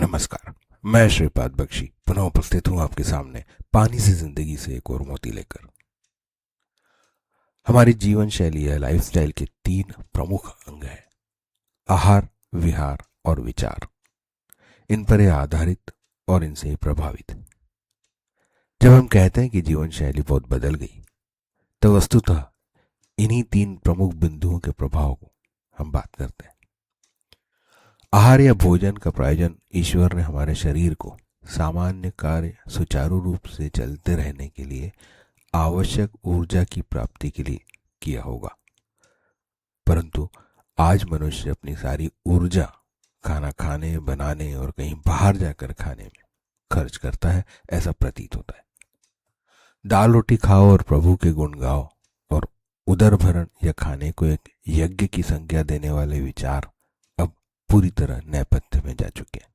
नमस्कार। मैं श्रीपाद बख्शी पुनः उपस्थित हूं आपके सामने पानी से जिंदगी से एक और मोती लेकर। हमारी जीवन शैली या लाइफस्टाइल के तीन प्रमुख अंग हैं: आहार, विहार और विचार। इन पर यह आधारित और इनसे ही प्रभावित है। जब हम कहते हैं कि जीवन शैली बहुत बदल गई, तो वस्तुतः इन्हीं तीन प्रमुख बिंदुओं के प्रभाव को हम बात करते हैं। आहार या भोजन का प्रायोजन ईश्वर ने हमारे शरीर को सामान्य कार्य सुचारू रूप से चलते रहने के लिए आवश्यक ऊर्जा की प्राप्ति के लिए किया होगा। परंतु आज मनुष्य अपनी सारी ऊर्जा खाना खाने, बनाने और कहीं बाहर जाकर खाने में खर्च करता है, ऐसा प्रतीत होता है। दाल रोटी खाओ और प्रभु के गुण गाओ और उदर भरण या खाने को एक यज्ञ की संज्ञा देने वाले विचार अब पूरी तरह नेपथ्य में जा चुके हैं।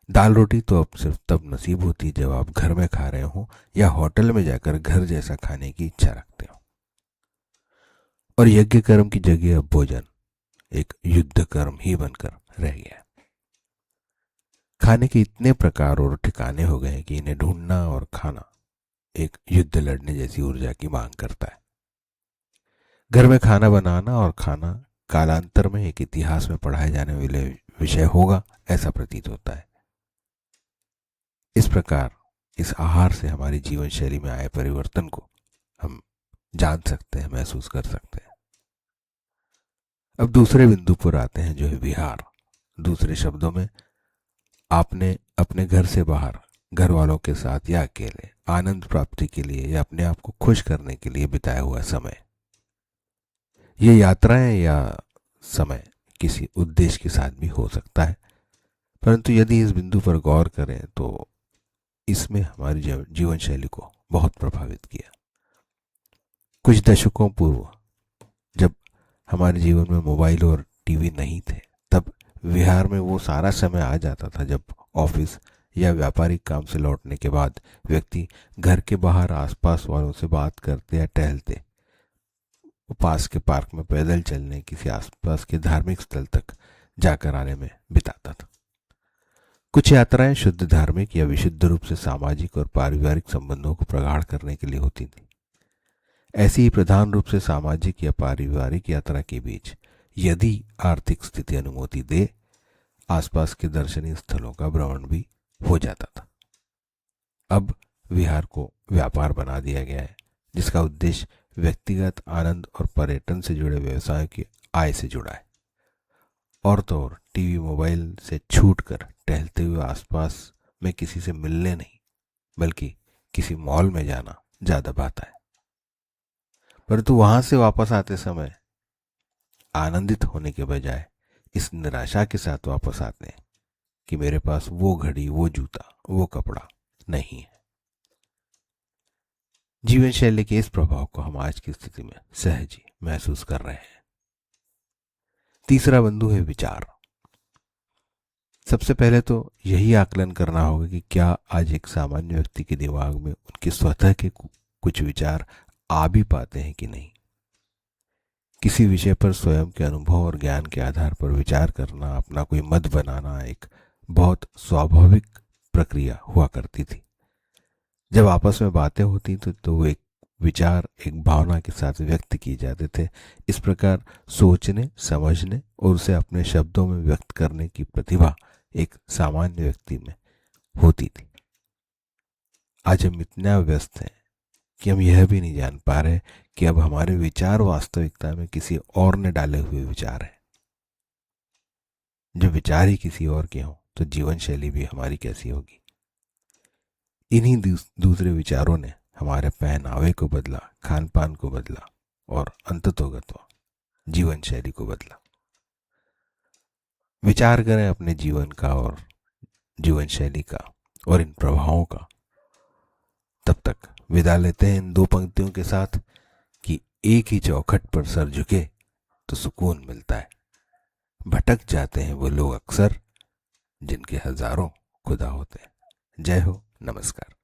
दाल रोटी तो अब सिर्फ तब नसीब होती जब आप घर में खा रहे हो या होटल में जाकर घर जैसा खाने की इच्छा रखते हो। और यज्ञ कर्म की जगह अब भोजन एक युद्ध कर्म ही बनकर रह गया है। खाने के इतने प्रकार और ठिकाने हो गए हैं कि इन्हें ढूंढना और खाना एक युद्ध लड़ने जैसी ऊर्जा की मांग करता है। घर में खाना बनाना और खाना कालांतर में एक इतिहास में पढ़ाए जाने वाले विषय होगा, ऐसा प्रतीत होता है। इस प्रकार इस आहार से हमारी जीवन शैली में आए परिवर्तन को हम जान सकते हैं, महसूस कर सकते हैं। अब दूसरे बिंदु पर आते हैं, जो है विहार। दूसरे शब्दों में, आपने अपने घर से बाहर घर वालों के साथ या अकेले आनंद प्राप्ति के लिए या अपने आप को खुश करने के लिए बिताया हुआ समय। ये यात्राएं या समय किसी उद्देश्य के साथ भी हो सकता है, परंतु यदि इस बिंदु पर गौर करें तो इसमें हमारी जीवन शैली को बहुत प्रभावित किया। कुछ दशकों पूर्व जब हमारे जीवन में मोबाइल और टीवी नहीं थे, तब विहार में वो सारा समय आ जाता था जब ऑफिस या व्यापारिक काम से लौटने के बाद व्यक्ति घर के बाहर आसपास वालों से बात करते या टहलते, पास के पार्क में पैदल चलने, किसी आसपास के धार्मिक स्थल तक जाकर आने में बिताता था। कुछ यात्राएं शुद्ध धार्मिक या विशुद्ध रूप से सामाजिक और पारिवारिक संबंधों को प्रगाढ़ करने के लिए होती थी। ऐसी ही प्रधान रूप से सामाजिक या पारिवारिक यात्रा के बीच, यदि आर्थिक स्थिति अनुमति दे, आसपास के दर्शनीय स्थलों का भ्रमण भी हो जाता था। अब विहार को व्यापार बना दिया गया है, जिसका उद्देश्य व्यक्तिगत आनंद और पर्यटन से जुड़े व्यवसायों की आय से जुड़ा है। और तो और टीवी मोबाइल से छूटकर टहलते हुए आसपास में किसी से मिलने नहीं, बल्कि किसी मॉल में जाना ज्यादा भाता है। परंतु वहां से वापस आते समय आनंदित होने के बजाय इस निराशा के साथ वापस आते हैं कि मेरे पास वो घड़ी, वो जूता, वो कपड़ा नहीं है। जीवन शैली के इस प्रभाव को हम आज की स्थिति में सहज ही महसूस कर रहे हैं। तीसरा बिंदु है विचार। सबसे पहले तो यही आकलन करना होगा कि क्या आज एक सामान्य व्यक्ति के दिमाग में उनके स्वतः के कुछ विचार आ भी पाते हैं कि नहीं। किसी विषय पर स्वयं के अनुभव और ज्ञान के आधार पर विचार करना, अपना कोई मत बनाना एक बहुत स्वाभाविक प्रक्रिया हुआ करती थी। जब आपस में बातें होती तो वो एक विचार, एक भावना के साथ व्यक्त किए जाते थे। इस प्रकार सोचने, समझने और उसे अपने शब्दों में व्यक्त करने की प्रतिभा एक सामान्य व्यक्ति में होती थी। आज हम इतना व्यस्त हैं कि हम यह भी नहीं जान पा रहे कि अब हमारे विचार वास्तविकता में किसी और ने डाले हुए विचार हैं। जब विचार ही किसी और के हों तो जीवन शैली भी हमारी कैसी होगी। इन्हीं दूसरे विचारों ने हमारे पहनावे को बदला, खान पान को बदला और अंततोगत्वा जीवन शैली को बदला। विचार करें अपने जीवन का और जीवन शैली का और इन प्रभावों का। तब तक विदा लेते हैं इन दो पंक्तियों के साथ कि एक ही चौखट पर सर झुके तो सुकून मिलता है। भटक जाते हैं वो लोग अक्सर जिनके हजारों खुदा होते हैं। जय हो, नमस्कार।